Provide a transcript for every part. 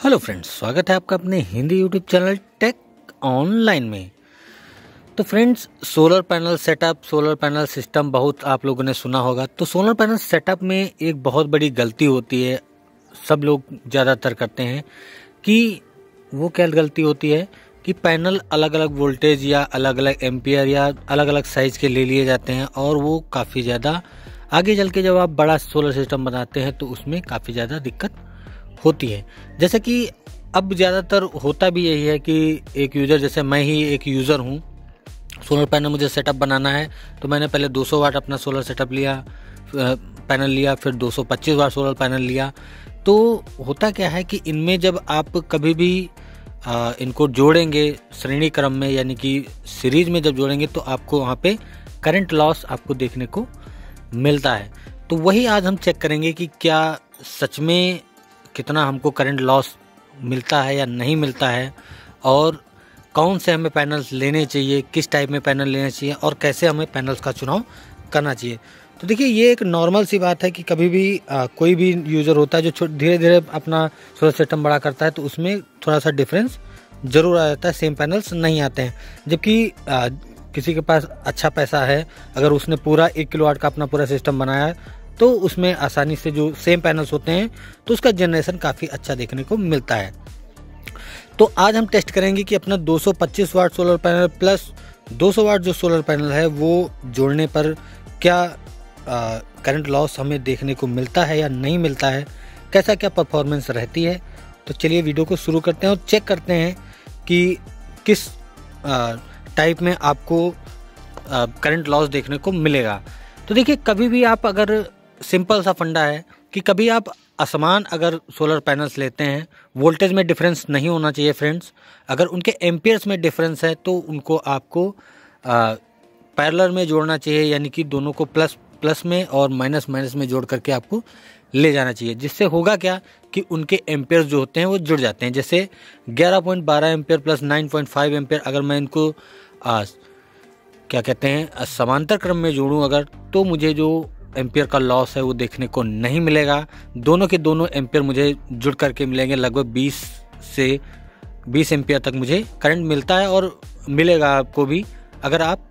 Hello friends, स्वागत है आपका अपने Hindi YouTube channel Tech Online में। तो friends, solar panel setup, solar panel system बहुत आप लोगों ने सुना होगा। तो सोलर पैनल सेटअप में एक बहुत बड़ी गलती होती है, सब लोग ज़्यादातर करते हैं कि वो क्या गलती होती है कि पैनल अलग अलग वोल्टेज या अलग अलग एम्पियर या अलग अलग साइज़ के ले लिए जाते हैं और वो काफ़ी ज़्यादा आगे चल के जब आप बड़ा सोलर सिस्टम बनाते हैं तो उसमें काफ़ी ज़्यादा दिक्कत होती है। जैसे कि अब ज़्यादातर होता भी यही है कि एक यूज़र, जैसे मैं ही एक यूज़र हूँ, सोलर पैनल मुझे सेटअप बनाना है तो मैंने पहले 200 वाट अपना सोलर सेटअप लिया, पैनल लिया, फिर 225 वाट सोलर पैनल लिया। तो होता क्या है कि इनमें जब आप कभी भी इनको जोड़ेंगे श्रेणी क्रम में, यानी कि सीरीज में जब जोड़ेंगे तो आपको वहाँ पे करंट लॉस आपको देखने को मिलता है। तो वही आज हम चेक करेंगे कि क्या सच में कितना हमको करंट लॉस मिलता है या नहीं मिलता है, और कौन से हमें पैनल्स लेने चाहिए, किस टाइप में पैनल लेने चाहिए और कैसे हमें पैनल्स का चुनाव करना चाहिए। तो देखिए, ये एक नॉर्मल सी बात है कि कभी भी कोई भी यूज़र होता है जो धीरे धीरे अपना सोलर सिस्टम बड़ा करता है तो उसमें थोड़ा सा डिफरेंस ज़रूर आ जाता है, सेम पैनल्स नहीं आते हैं। जबकि किसी के पास अच्छा पैसा है, अगर उसने पूरा 1 किलोवाट का अपना पूरा सिस्टम बनाया है तो उसमें आसानी से जो सेम पैनल्स होते हैं तो उसका जनरेशन काफ़ी अच्छा देखने को मिलता है। तो आज हम टेस्ट करेंगे कि अपना 225 वाट सोलर पैनल प्लस 200 वाट जो सोलर पैनल है वो जोड़ने पर क्या करंट लॉस हमें देखने को मिलता है या नहीं मिलता है, कैसा क्या परफॉर्मेंस रहती है। तो चलिए वीडियो को शुरू करते हैं और चेक करते हैं कि किस टाइप में आपको करंट लॉस देखने को मिलेगा। तो देखिए, कभी भी आप, अगर सिंपल सा फंडा है कि कभी आप असमान अगर सोलर पैनल्स लेते हैं, वोल्टेज में डिफरेंस नहीं होना चाहिए फ्रेंड्स। अगर उनके एम्पियर्स में डिफरेंस है तो उनको आपको पैरेलल में जोड़ना चाहिए, यानी कि दोनों को प्लस प्लस में और माइनस माइनस में जोड़ करके आपको ले जाना चाहिए। जिससे होगा क्या कि उनके एम्पियर्स जो होते हैं वो जुड़ जाते हैं। जैसे 11.12 एम्पियर प्लस 9.5 एम्पियर अगर मैं इनको क्या कहते हैं समांतर क्रम में जोड़ूं अगर, तो मुझे जो एम्पियर का लॉस है वो देखने को नहीं मिलेगा। दोनों के दोनों एम्पियर मुझे जुड़ करके मिलेंगे, लगभग 20 से 20 एम्पियर तक मुझे करंट मिलता है और मिलेगा आपको भी अगर आप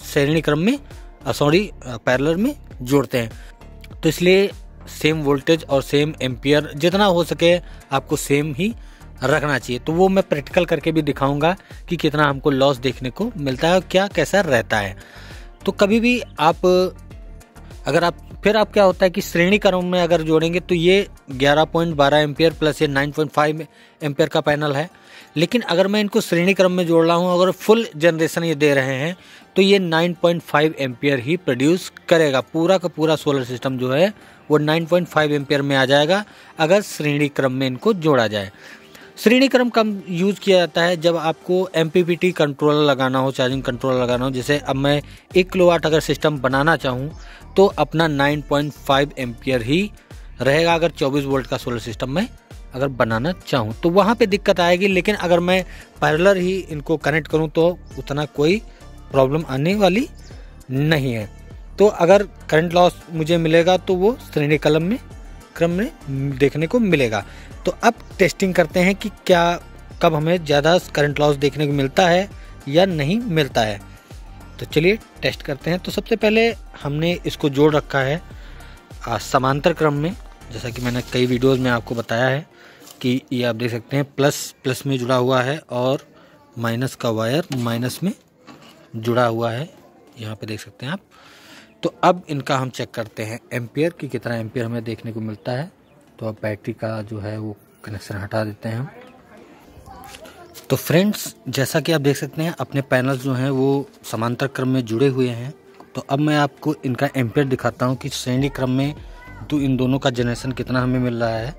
श्रेणी क्रम में पैरेलल में जोड़ते हैं। तो इसलिए सेम वोल्टेज और सेम एम्पियर जितना हो सके आपको सेम ही रखना चाहिए। तो वो मैं प्रैक्टिकल करके भी दिखाऊंगा कि कितना हमको लॉस देखने को मिलता है और क्या कैसा रहता है। तो कभी भी आप अगर आप क्या होता है कि श्रेणी क्रम में अगर जोड़ेंगे तो ये 11.12 एम्पियर प्लस ये 9.5 एम्पियर का पैनल है। लेकिन अगर मैं इनको श्रेणी क्रम में जोड़ रहा हूँ, अगर फुल जनरेशन ये दे रहे हैं तो ये 9.5 एम्पियर ही प्रोड्यूस करेगा। पूरा का पूरा सोलर सिस्टम जो है वो 9.5 एम्पियर में आ जाएगा अगर श्रेणी क्रम में इनको जोड़ा जाए। श्रेणी क्रम कम यूज़ किया जाता है जब आपको MPPT कंट्रोलर लगाना हो, चार्जिंग कंट्रोलर लगाना हो। जैसे अब मैं 1 किलोवाट अगर सिस्टम बनाना चाहूँ तो अपना 9.5 एम्पियर ही रहेगा अगर 24 वोल्ट का सोलर सिस्टम मैं अगर बनाना चाहूँ तो वहाँ पे दिक्कत आएगी। लेकिन अगर मैं पैरेलल ही इनको कनेक्ट करूँ तो उतना कोई प्रॉब्लम आने वाली नहीं है। तो अगर करंट लॉस मुझे मिलेगा तो वो श्रेणी क्रम में देखने को मिलेगा। तो अब टेस्टिंग करते हैं कि क्या कब हमें ज़्यादा करंट लॉस देखने को मिलता है या नहीं मिलता है। तो चलिए टेस्ट करते हैं। तो सबसे पहले हमने इसको जोड़ रखा है समांतर क्रम में, जैसा कि मैंने कई वीडियोस में आपको बताया है कि ये आप देख सकते हैं प्लस में जुड़ा हुआ है और माइनस का वायर माइनस में जुड़ा हुआ है, यहाँ पे देख सकते हैं आप। तो अब इनका हम चेक करते हैं एम्पियर कि कितना एम्पियर हमें देखने को मिलता है। तो अब बैटरी का जो है वो कनेक्शन हटा देते हैं हम। तो फ्रेंड्स, जैसा कि आप देख सकते हैं अपने पैनल्स जो हैं वो समांतर क्रम में जुड़े हुए हैं। तो अब मैं आपको इनका एम्पियर दिखाता हूं कि श्रेणी क्रम में तो इन दोनों का जनरेशन कितना हमें मिल रहा है।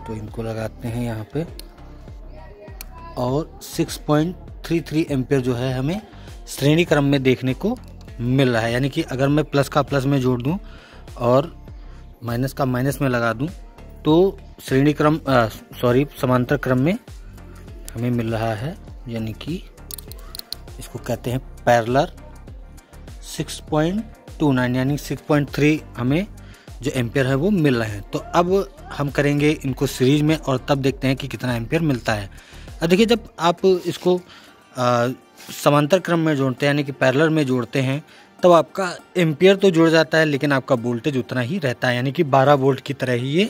तो इनको लगाते हैं यहाँ पे और 6.33 एम्पियर जो है हमें श्रेणी क्रम में देखने को मिल रहा है। यानी कि अगर मैं प्लस का प्लस में जोड़ दूं और माइनस का माइनस में लगा दूं तो समांतर क्रम में हमें मिल रहा है, यानी कि इसको कहते हैं पैरेलल 6.29 यानी 6.3 हमें जो एम्पियर है वो मिल रहे हैं। तो अब हम करेंगे इनको सीरीज में और तब देखते हैं कि कितना एम्पियर मिलता है। अब देखिए, जब आप इसको समांतर क्रम में जोड़ते हैं यानी कि पैरेलल में जोड़ते हैं, तब आपका एम्पियर तो जुड़ जाता है लेकिन आपका वोल्टेज उतना ही रहता है, यानी कि 12 वोल्ट की तरह ही ये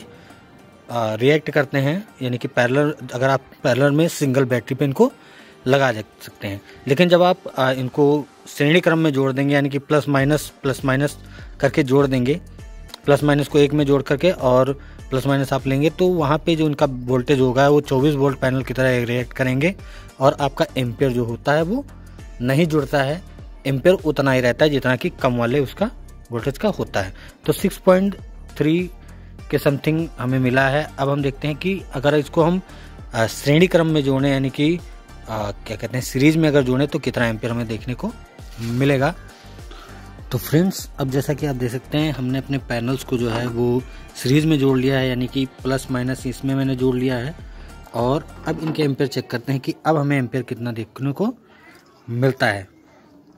रिएक्ट करते हैं। यानी कि पैरेलल, अगर आप पैरेलल में सिंगल बैटरी पे इनको लगा सकते हैं। लेकिन जब आप इनको श्रेणी क्रम में जोड़ देंगे, यानी कि प्लस माइनस करके जोड़ देंगे, प्लस माइनस को एक में जोड़ करके और प्लस माइनस आप लेंगे, तो वहाँ पे जो उनका वोल्टेज होगा वो 24 वोल्ट पैनल की तरह रिएक्ट करेंगे और आपका एम्पियर जो होता है वो नहीं जुड़ता है। एम्पियर उतना ही रहता है जितना कि कम वाले उसका वोल्टेज का होता है। तो 6.3 के समथिंग हमें मिला है। अब हम देखते हैं कि अगर इसको हम श्रेणी क्रम में जोड़ें, यानी कि क्या कहते हैं सीरीज में अगर जोड़ें, तो कितना एम्पियर हमें देखने को मिलेगा। तो फ्रेंड्स, अब जैसा कि आप देख सकते हैं, हमने अपने पैनल्स को जो है वो सीरीज में जोड़ लिया है, यानी कि प्लस माइनस इसमें मैंने जोड़ लिया है। और अब इनके एम्पियर चेक करते हैं कि अब हमें एम्पियर कितना देखने को मिलता है।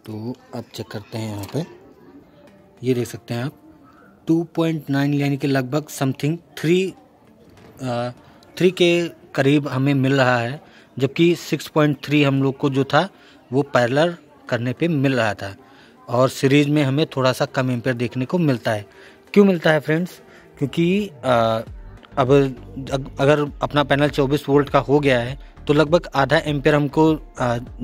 तो अब चेक करते हैं, यहाँ पे ये देख सकते हैं आप 2.9 यानी कि लगभग समथिंग 3 के करीब हमें मिल रहा है, जबकि 6.3 हम लोग को जो था वो पैरेलल करने पे मिल रहा था और सीरीज में हमें थोड़ा सा कम एम्पियर देखने को मिलता है। क्यों मिलता है फ्रेंड्स? क्योंकि अब अगर अपना पैनल 24 वोल्ट का हो गया है तो लगभग आधा एम्पियर हमको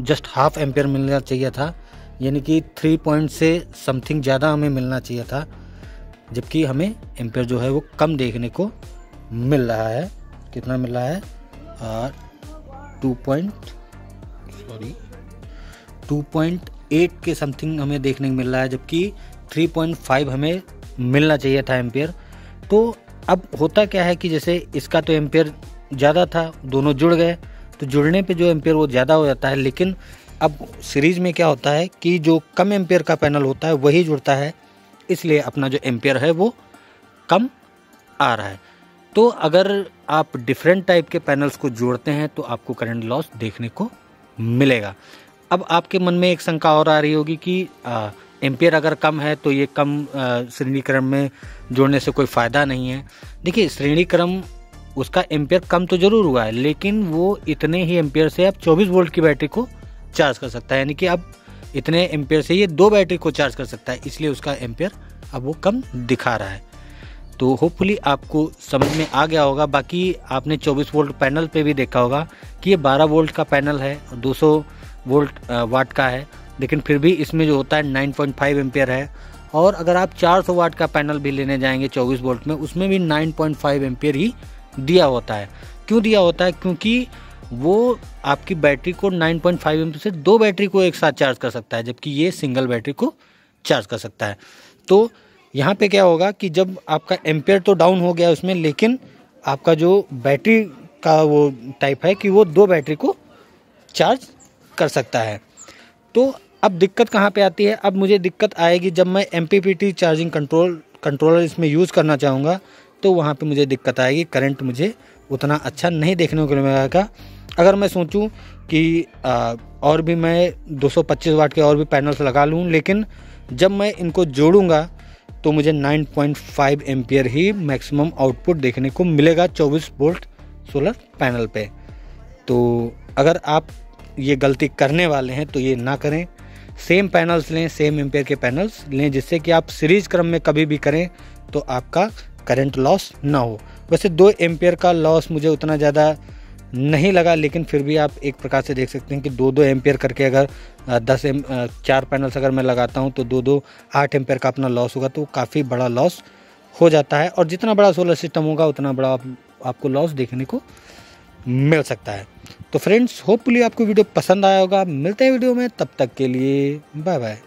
जस्ट हाफ एम्पियर मिलना चाहिए था, यानी कि 3 पॉइंट से समथिंग ज़्यादा हमें मिलना चाहिए था, जबकि हमें एम्पियर जो है वो कम देखने को मिल रहा है। कितना मिल रहा है? 2.8 के समथिंग हमें देखने को मिल रहा है, जबकि 3.5 हमें मिलना चाहिए था एम्पियर। तो अब होता क्या है कि जैसे इसका तो एम्पियर ज़्यादा था, दोनों जुड़ गए, तो जुड़ने पे जो एम्पियर वो ज़्यादा हो जाता है। लेकिन अब सीरीज में क्या होता है कि जो कम एम्पियर का पैनल होता है वही जुड़ता है, इसलिए अपना जो एम्पियर है वो कम आ रहा है। तो अगर आप डिफरेंट टाइप के पैनल्स को जोड़ते हैं तो आपको करंट लॉस देखने को मिलेगा। अब आपके मन में एक शंका और आ रही होगी कि एम्पियर अगर कम है तो ये कम श्रेणी क्रम में जोड़ने से कोई फ़ायदा नहीं है। देखिए, श्रेणी क्रम उसका एम्पियर कम तो ज़रूर हुआ है, लेकिन वो इतने ही एम्पियर से आप 24 वोल्ट की बैटरी को चार्ज कर सकता है, यानी कि अब इतने एम्पियर से ये 2 बैटरी को चार्ज कर सकता है, इसलिए उसका एम्पियर अब वो कम दिखा रहा है। तो होपफुली आपको समझ में आ गया होगा। बाकी आपने 24 वोल्ट पैनल पे भी देखा होगा कि ये 12 वोल्ट का पैनल है, 200 वोल्ट वाट का है, लेकिन फिर भी इसमें जो होता है 9.5 एम्पियर है। और अगर आप 400 वाट का पैनल भी लेने जाएंगे 24 वोल्ट में, उसमें भी 9.5 एम्पियर ही दिया होता है। क्यों दिया होता है? क्योंकि वो आपकी बैटरी को 9.5 एम्पियर से 2 बैटरी को एक साथ चार्ज कर सकता है, जबकि ये सिंगल बैटरी को चार्ज कर सकता है। तो यहाँ पे क्या होगा कि जब आपका एम्पियर तो डाउन हो गया उसमें, लेकिन आपका जो बैटरी का वो टाइप है कि वो 2 बैटरी को चार्ज कर सकता है। तो अब दिक्कत कहाँ पे आती है? अब मुझे दिक्कत आएगी जब मैं MPPT चार्जिंग कंट्रोलर इसमें यूज़ करना चाहूँगा, तो वहाँ पे मुझे दिक्कत आएगी, करंट मुझे उतना अच्छा नहीं देखने को मिलेगा। अगर मैं सोचूं कि और भी मैं 225 वाट के और भी पैनल्स लगा लूं, लेकिन जब मैं इनको जोड़ूंगा तो मुझे 9.5 एम्पियर ही मैक्सिमम आउटपुट देखने को मिलेगा 24 वोल्ट सोलर पैनल पे। तो अगर आप ये गलती करने वाले हैं तो ये ना करें, सेम पैनल्स लें, सेम एम्पियर के पैनल्स लें, जिससे कि आप सीरीज क्रम में कभी भी करें तो आपका करंट लॉस ना हो। वैसे 2 एम्पियर का लॉस मुझे उतना ज़्यादा नहीं लगा, लेकिन फिर भी आप एक प्रकार से देख सकते हैं कि 2-2 एम्पियर करके अगर 4 पैनल्स अगर मैं लगाता हूं तो 2-2 8 एम्पियर का अपना लॉस होगा, तो काफ़ी बड़ा लॉस हो जाता है। और जितना बड़ा सोलर सिस्टम होगा उतना बड़ा आपको लॉस देखने को मिल सकता है। तो फ्रेंड्स, होपफुली आपको वीडियो पसंद आया होगा। मिलते हैं वीडियो में, तब तक के लिए बाय बाय।